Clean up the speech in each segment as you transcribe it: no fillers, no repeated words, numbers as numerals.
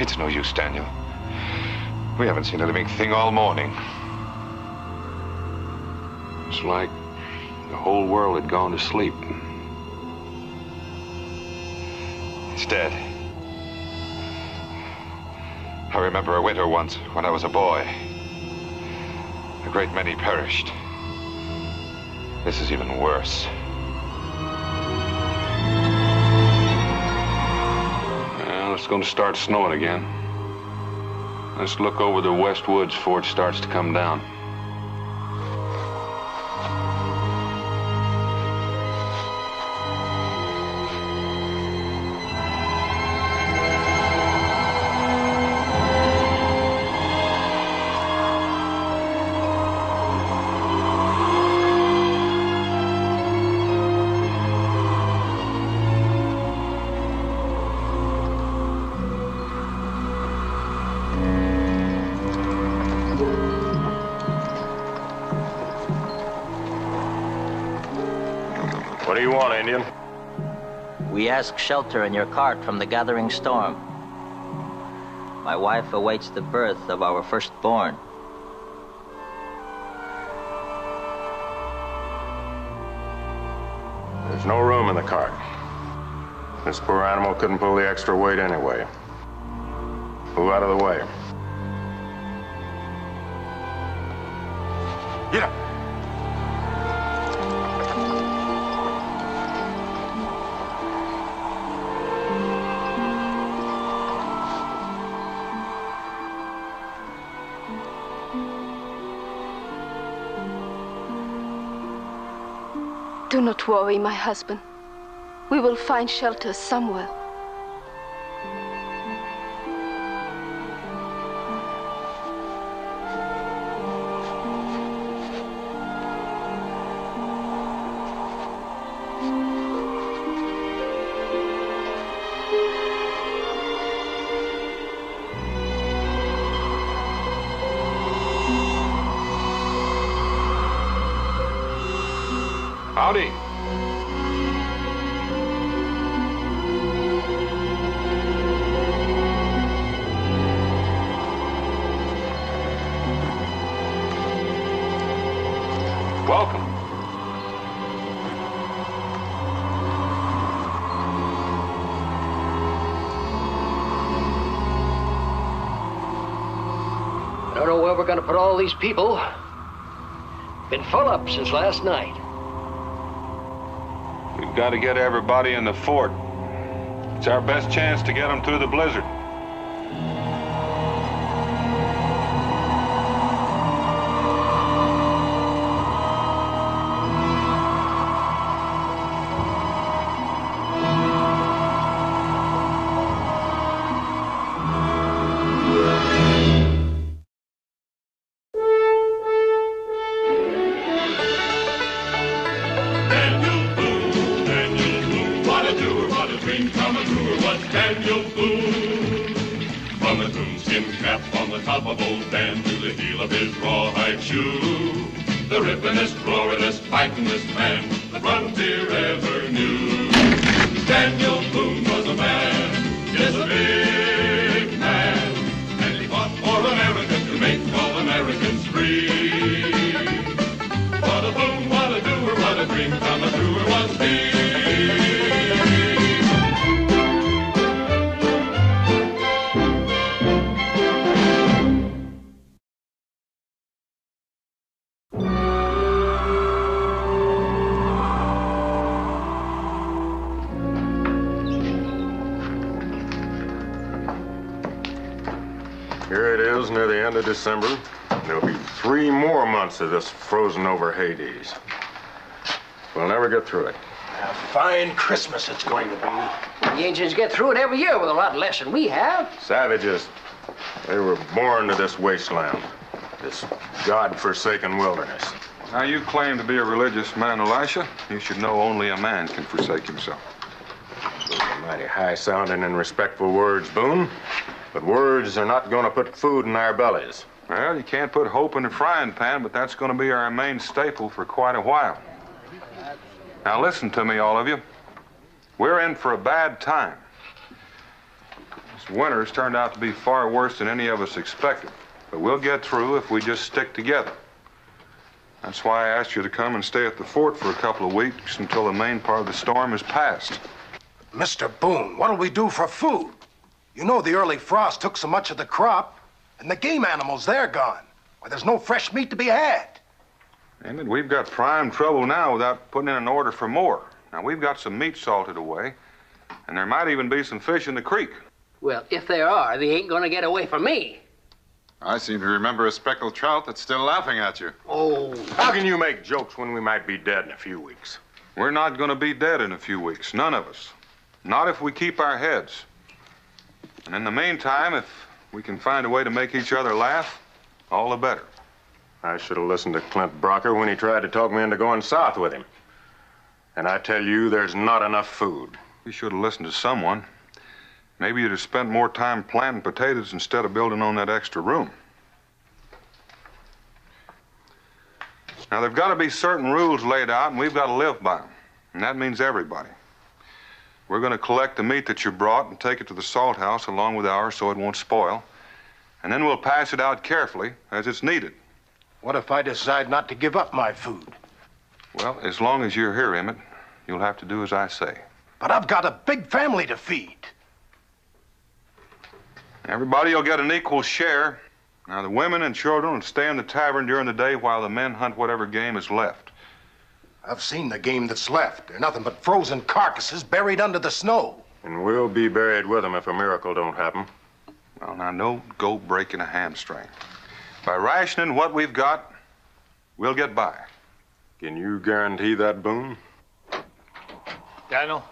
It's no use, Daniel. We haven't seen a living thing all morning. It's like the whole world had gone to sleep. It's dead. I remember a winter once when I was a boy. A great many perished. This is even worse. Well, it's going to start snowing again. Let's look over the west woods before it starts to come down. What do you want, Indian? We ask shelter in your cart from the gathering storm. My wife awaits the birth of our firstborn. There's no room in the cart. This poor animal couldn't pull the extra weight anyway. Move out of the way. Get up. Do not worry, my husband. We will find shelter somewhere. Howdy. Welcome. I don't know where we're going to put all these people. Been full up since last night. We've got to get everybody in the fort. It's our best chance to get them through the blizzard. Daniel Boone. From a coonskin cap on the top of old Dan to the heel of his rawhide shoe, the rippin'est, roaring'est, fighting'est man the frontier ever knew. Daniel Boone was a man, yes, a big man, and he fought for America to make all Americans free. What a Boone, what a doer, what a dream come a truer was he. Here it is, near the end of December. There'll be 3 more months of this frozen over Hades. We'll never get through it. A fine Christmas it's going to be. The Indians get through it every year with a lot less than we have. Savages, they were born to this wasteland, this God-forsaken wilderness. Now, you claim to be a religious man, Elisha. You should know only a man can forsake himself. Those are mighty high-sounding and respectful words, Boone. But words are not going to put food in our bellies. Well, you can't put hope in a frying pan, but that's going to be our main staple for quite a while. Now, listen to me, all of you. We're in for a bad time. This Winter's turned out to be far worse than any of us expected. But we'll get through if we just stick together. That's why I asked you to come and stay at the fort for a couple of weeks until the main part of the storm is past. Mr. Boone, what'll we do for food? You know the early frost took so much of the crop, and the game animals, they're gone. Why, there's no fresh meat to be had. Damn it, we've got prime trouble now without putting in an order for more. Now, we've got some meat salted away, and there might even be some fish in the creek. Well, if there are, they ain't gonna get away from me. I seem to remember a speckled trout that's still laughing at you. Oh. How can you make jokes when we might be dead in a few weeks? We're not going to be dead in a few weeks, none of us. Not if we keep our heads. And in the meantime, if we can find a way to make each other laugh, all the better. I should have listened to Clint Brocker when he tried to talk me into going south with him. And I tell you, there's not enough food. You should have listened to someone. Maybe you'd have spent more time planting potatoes instead of building on that extra room. Now, there've got to be certain rules laid out, and we've got to live by them. And that means everybody. We're going to collect the meat that you brought and take it to the salt house along with ours so it won't spoil. And then we'll pass it out carefully as it's needed. What if I decide not to give up my food? Well, as long as you're here, Emmett, you'll have to do as I say. But I've got a big family to feed. Everybody will get an equal share. Now, the women and children will stay in the tavern during the day while the men hunt whatever game is left. I've seen the game that's left. They're nothing but frozen carcasses buried under the snow. And we'll be buried with them if a miracle don't happen. Well, now, don't go breaking a hamstring. By rationing what we've got, we'll get by. Can you guarantee that, Boone? Daniel,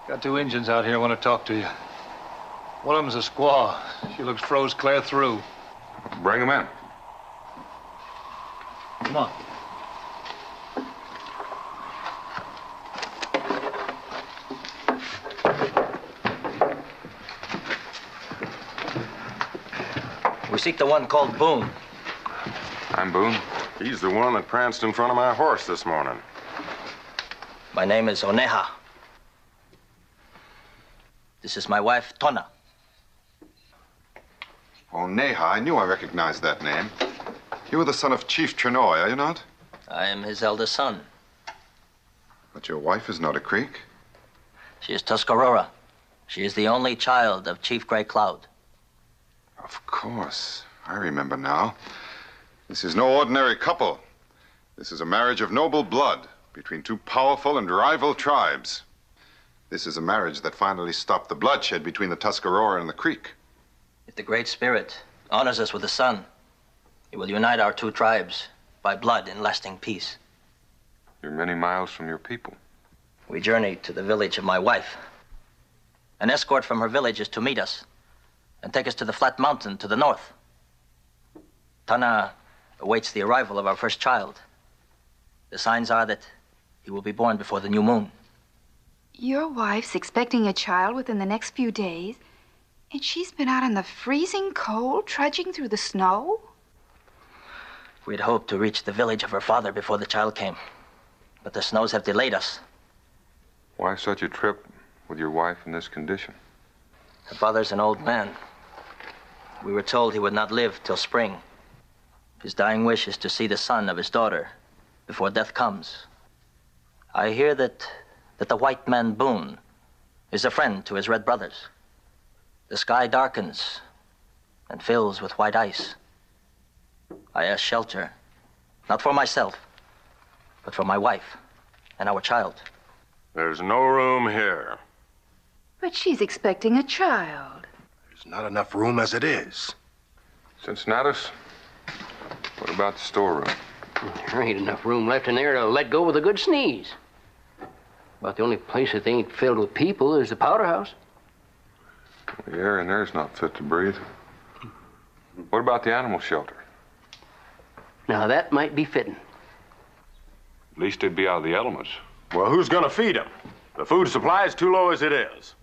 got two Injuns out here want to talk to you. One of them's a squaw. She looks froze clear through. Bring them in. Come on. We seek the one called Boone. I'm Boone. He's the one that pranced in front of my horse this morning. My name is Oneha. This is my wife, Tona. Oh, Neha, I knew I recognized that name. You were the son of Chief Trenoy, are you not? I am his eldest son. But your wife is not a Creek. She is Tuscarora. She is the only child of Chief Gray Cloud. Of course. I remember now. This is no ordinary couple. This is a marriage of noble blood between two powerful and rival tribes. This is a marriage that finally stopped the bloodshed between the Tuscarora and the Creek. If the Great Spirit honors us with the sun, he will unite our two tribes by blood in lasting peace. You're many miles from your people. We journey to the village of my wife. An escort from her village is to meet us and take us to the flat mountain to the north. Tana awaits the arrival of our first child. The signs are that he will be born before the new moon. Your wife's expecting a child within the next few days, and she's been out in the freezing cold, trudging through the snow? We'd hoped to reach the village of her father before the child came, but the snows have delayed us. Why such a trip with your wife in this condition? Her father's an old man. We were told he would not live till spring. His dying wish is to see the son of his daughter before death comes. I hear that the white man Boone is a friend to his red brothers. The sky darkens and fills with white ice. I ask shelter, not for myself, but for my wife and our child. There's no room here. But she's expecting a child. There's not enough room as it is. Cincinnatus, what about the storeroom? There ain't enough room left in there to let go with a good sneeze. About the only place that ain't filled with people is the powder house. The air in there's not fit to breathe. What about the animal shelter? Now, that might be fitting. At least they'd be out of the elements. Well, who's gonna feed them? The food supply is too low as it is.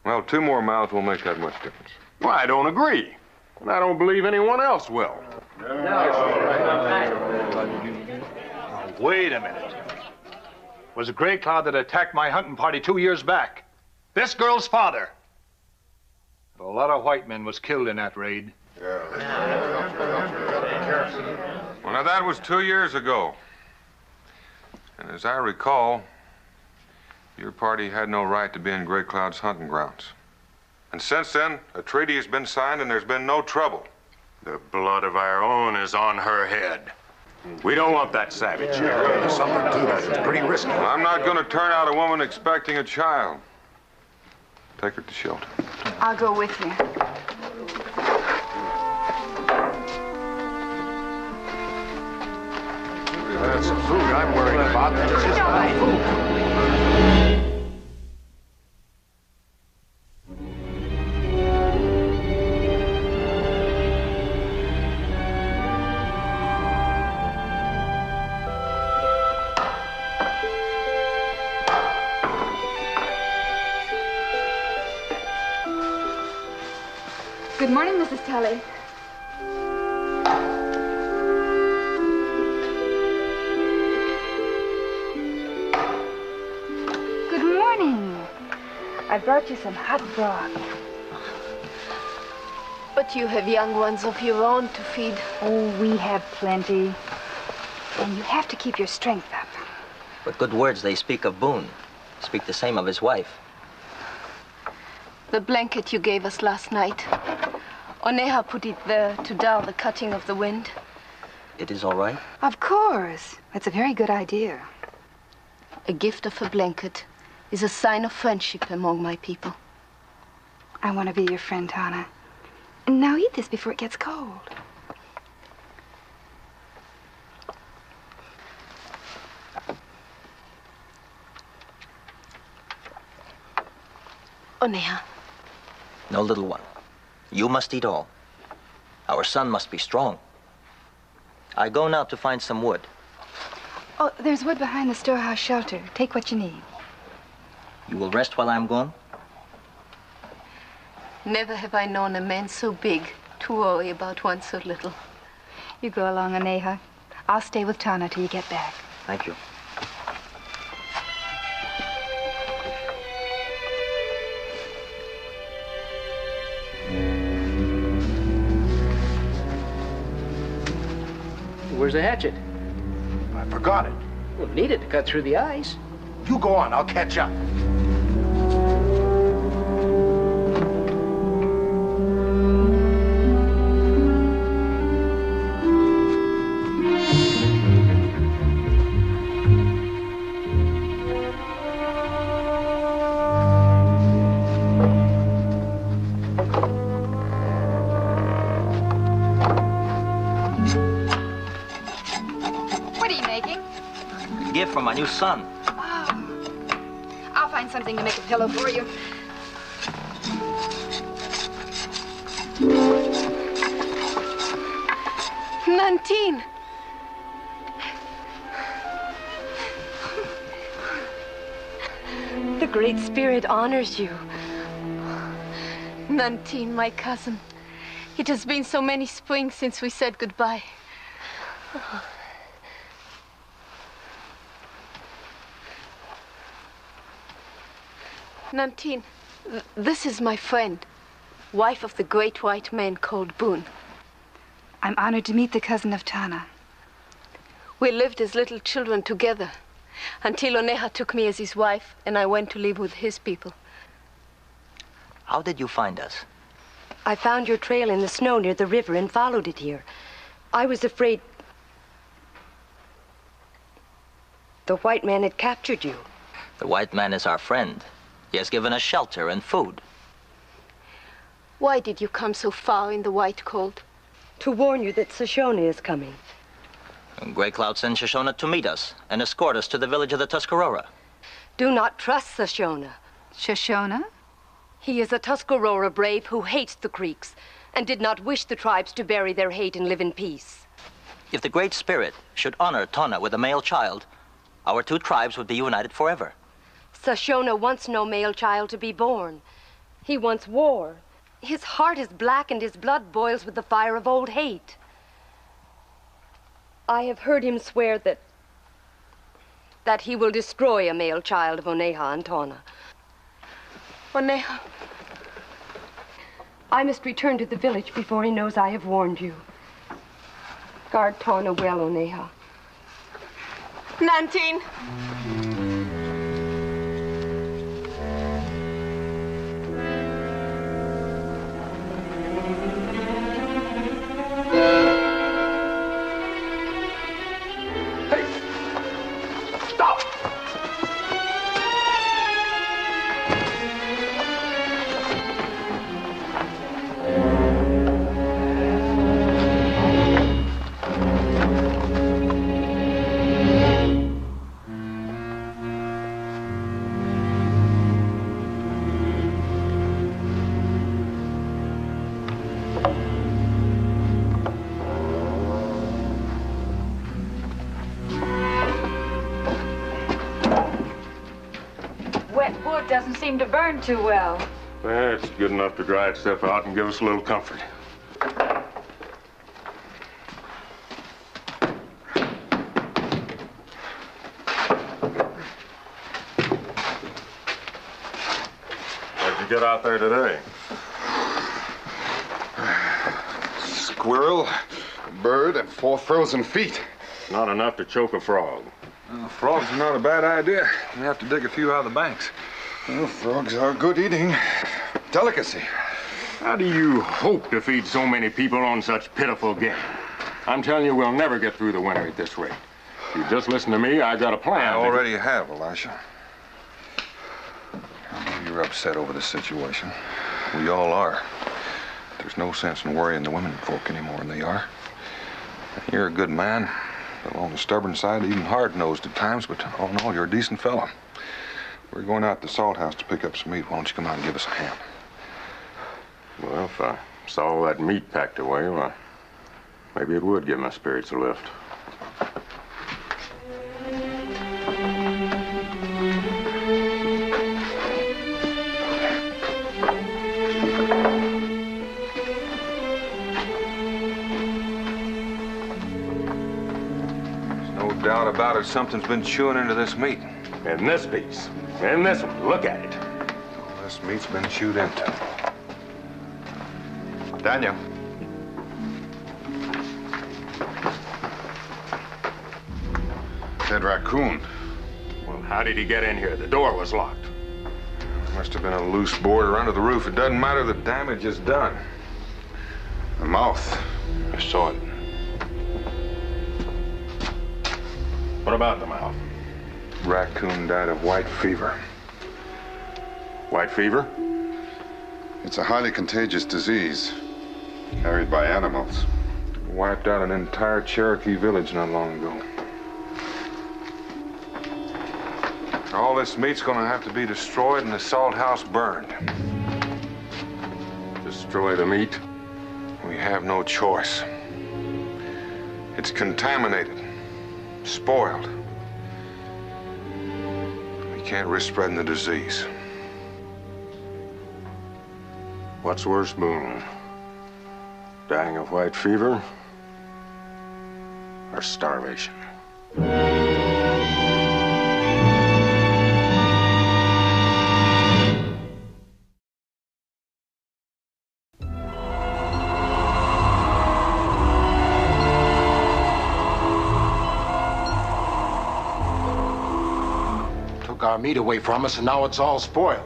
Well, 2 more miles won't make that much difference. Well, I don't agree. And I don't believe anyone else will. Wait a minute. It was a gray cloud that attacked my hunting party 2 years back. This girl's father. A lot of white men was killed in that raid. Well, now, that was 2 years ago. And as I recall, your party had no right to be in Gray Cloud's hunting grounds. And since then, a treaty has been signed and there's been no trouble. The blood of our own is on her head. We don't want that savage here. There's something to that. It's pretty risky. Well, I'm not going to turn out a woman expecting a child. Take her to shelter. I'll go with you. That's the food I'm worried about. It's just not food. Good morning, Mrs. Tully. Good morning. I brought you some hot broth. But you have young ones of your own to feed. Oh, we have plenty. And you have to keep your strength up. But good words they speak of Boone. Speak the same of his wife. The blanket you gave us last night. Oneha put it there to dull the cutting of the wind. It is all right? Of course. That's a very good idea. A gift of a blanket is a sign of friendship among my people. I want to be your friend, Tana. And now eat this before it gets cold. Oneha. No, little one. You must eat all. Our son must be strong. I go now to find some wood. Oh, there's wood behind the storehouse shelter. Take what you need. You will rest while I'm gone? Never have I known a man so big to worry about one so little. You go along, Oneha. I'll stay with Tana till you get back. Thank you. Where's the hatchet? I forgot it. We'll need it to cut through the ice. You go on. I'll catch up. What are you making? A gift from my new son. Oh. I'll find something to make a pillow for you. Nantine! The Great Spirit honors you. Nantine, my cousin. It has been so many springs since we said goodbye. Nantine, this is my friend, wife of the great white man called Boone. I'm honored to meet the cousin of Tana. We lived as little children together until Oneha took me as his wife and I went to live with his people. How did you find us? I found your trail in the snow near the river and followed it here. I was afraid the white man had captured you. The white man is our friend. He has given us shelter and food. Why did you come so far in the white cold? To warn you that Shoshone is coming. And Gray Cloud sent Shoshone to meet us and escort us to the village of the Tuscarora. Do not trust Shoshone. Shoshone? He is a Tuscarora brave who hates the Creeks and did not wish the tribes to bury their hate and live in peace. If the Great Spirit should honor Tana with a male child, our two tribes would be united forever. Shoshone wants no male child to be born. He wants war. His heart is black and his blood boils with the fire of old hate. I have heard him swear that he will destroy a male child of Oneha and Tana. Oneha, I must return to the village before he knows I have warned you. Guard Torna well, Oneha. Nantine. Doesn't seem to burn too well. It's good enough to dry itself out and give us a little comfort. What'd you get out there today? Squirrel, a bird, and 4 frozen feet. Not enough to choke a frog. Well, frogs are not a bad idea. We have to dig a few out of the banks. Well, frogs are good eating. Delicacy. How do you hope to feed so many people on such pitiful game? I'm telling you, we'll never get through the winter at this rate. If you just listen to me, I got a plan. I already have, Elisha. I know you're upset over the situation. We all are. There's no sense in worrying the women folk any more than they are. You're a good man, but on the stubborn side, even hard-nosed at times, but all in all, you're a decent fellow. We're going out to the salt house to pick up some meat. Why don't you come out and give us a hand? Well, if I saw all that meat packed away, well, maybe it would give my spirits a lift. There's no doubt about it. Something's been chewing into this meat. And this piece. And this one. Look at it. Well, this meat's been chewed into. Daniel. Dead raccoon. Well, how did he get in here? The door was locked. Must have been a loose board under the roof. It doesn't matter. The damage is done. The mouth. I saw it. What about the mouth? Raccoon died of white fever. White fever? It's a highly contagious disease carried by animals. Wiped out an entire Cherokee village not long ago. All this meat's gonna have to be destroyed and the salt house burned. Destroy the meat? We have no choice. It's contaminated, spoiled. We can't risk spreading the disease. What's worse, Boone? Dying of white fever or starvation? Took our meat away from us, and now it's all spoiled.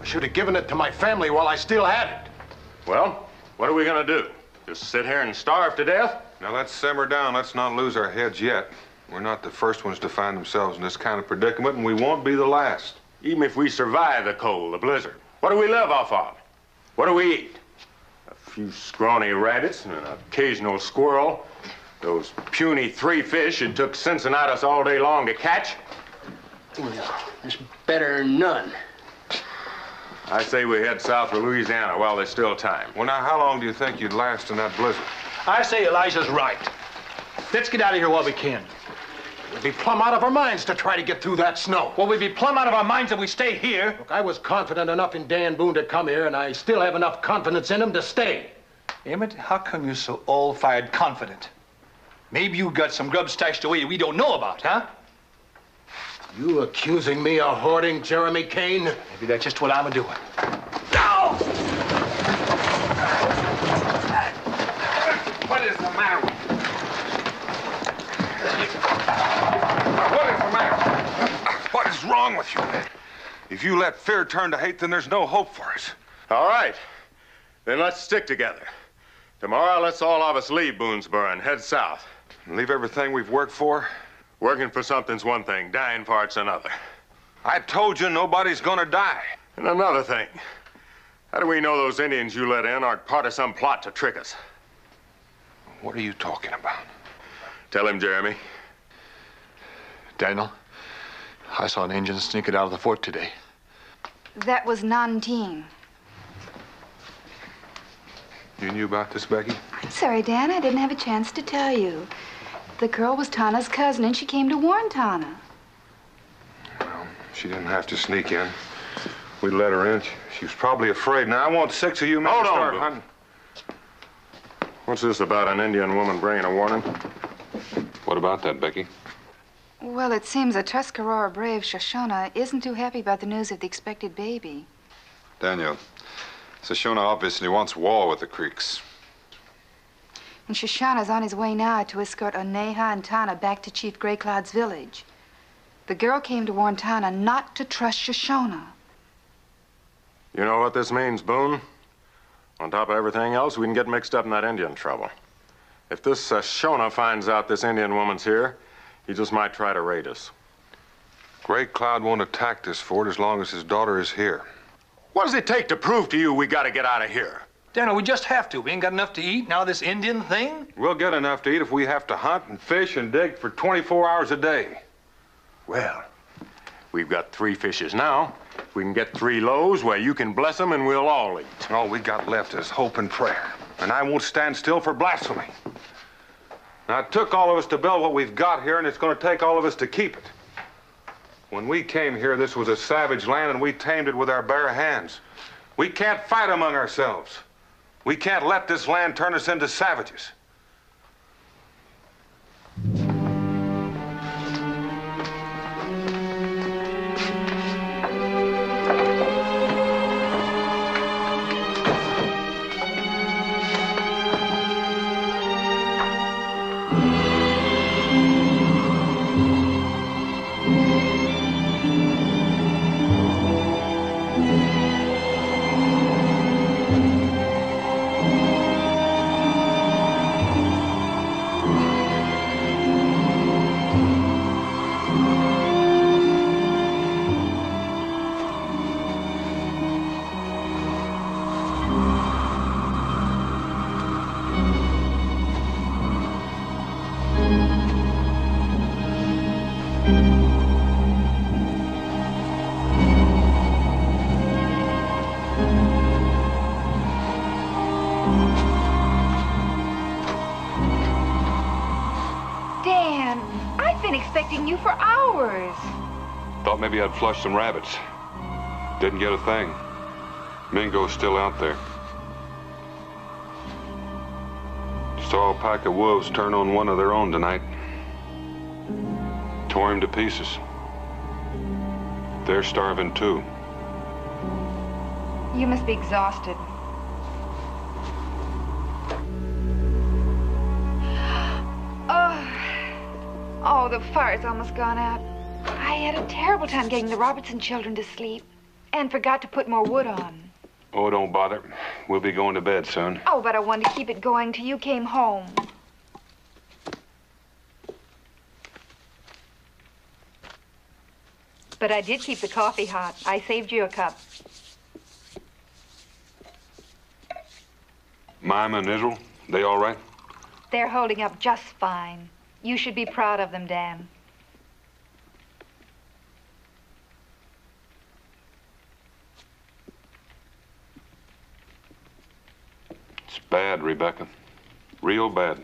I should have given it to my family while I still had it. Well, what are we gonna do? Just sit here and starve to death? Now let's simmer down. Let's not lose our heads yet. We're not the first ones to find themselves in this kind of predicament, and we won't be the last. Even if we survive the cold, the blizzard, what do we live off of? What do we eat? A few scrawny rabbits and an occasional squirrel. Those puny 3 fish it took Cincinnatus all day long to catch. Well, it's better than none. I say we head south for Louisiana while there's still time. Well, now, how long do you think you'd last in that blizzard? I say Elijah's right. Let's get out of here while we can. We'd be plumb out of our minds to try to get through that snow. Well, we'd be plumb out of our minds if we stay here. Look, I was confident enough in Dan Boone to come here, and I still have enough confidence in him to stay. Emmett, how come you're so all-fired confident? Maybe you got some grub stashed away we don't know about, huh? You accusing me of hoarding, Jeremy Kane? Maybe that's just what I'm a-doing. No! wrong with you, Ned? If you let fear turn to hate, then there's no hope for us. All right. Then let's stick together. Tomorrow, let's all of us leave Boonesboro and head south. And leave everything we've worked for? Working for something's one thing, dying for it's another. I told you nobody's gonna die. And another thing. How do we know those Indians you let in aren't part of some plot to trick us? What are you talking about? Tell him, Jeremy. Daniel, I saw an Indian sneaking out of the fort today. That was Nanteen. You knew about this, Becky? I'm sorry, Dan. I didn't have a chance to tell you. The girl was Tana's cousin, and she came to warn Tana. Well, she didn't have to sneak in. We let her in. She was probably afraid. Now, I want 6 of you men to start hunting. What's this about an Indian woman bringing a warning? What about that, Becky? Well, it seems the Tuscarora brave Shoshone isn't too happy about the news of the expected baby. Daniel, Shoshone obviously wants war with the Creeks. And Shoshone's on his way now to escort Oneha and Tana back to Chief Gray Cloud's village. The girl came to warn Tana not to trust Shoshone. You know what this means, Boone? On top of everything else, we can get mixed up in that Indian trouble. If this Shoshone finds out this Indian woman's here, he just might try to raid us. Gray Cloud won't attack this fort as long as his daughter is here. What does it take to prove to you we gotta get out of here? Daniel, we just have to. We ain't got enough to eat. Now this Indian thing? We'll get enough to eat if we have to hunt and fish and dig for 24 hours a day. Well, we've got 3 fishes now. We can get 3 loaves where you can bless them and we'll all eat. All we got left is hope and prayer. And I won't stand still for blasphemy. Now, it took all of us to build what we've got here, and it's going to take all of us to keep it. When we came here, this was a savage land, and we tamed it with our bare hands. We can't fight among ourselves. We can't let this land turn us into savages. Dan, I've been expecting you for hours. Thought maybe I'd flush some rabbits. Didn't get a thing. Mingo's still out there. Saw a pack of wolves turn on one of their own tonight. Tore him to pieces. They're starving too. You must be exhausted. Oh, the fire's almost gone out. I had a terrible time getting the Robertson children to sleep and forgot to put more wood on. Oh, don't bother. We'll be going to bed soon. Oh, but I wanted to keep it going till you came home. But I did keep the coffee hot. I saved you a cup. Mima and Israel, they all right? They're holding up just fine. You should be proud of them, Dan. It's bad, Rebecca. Real bad.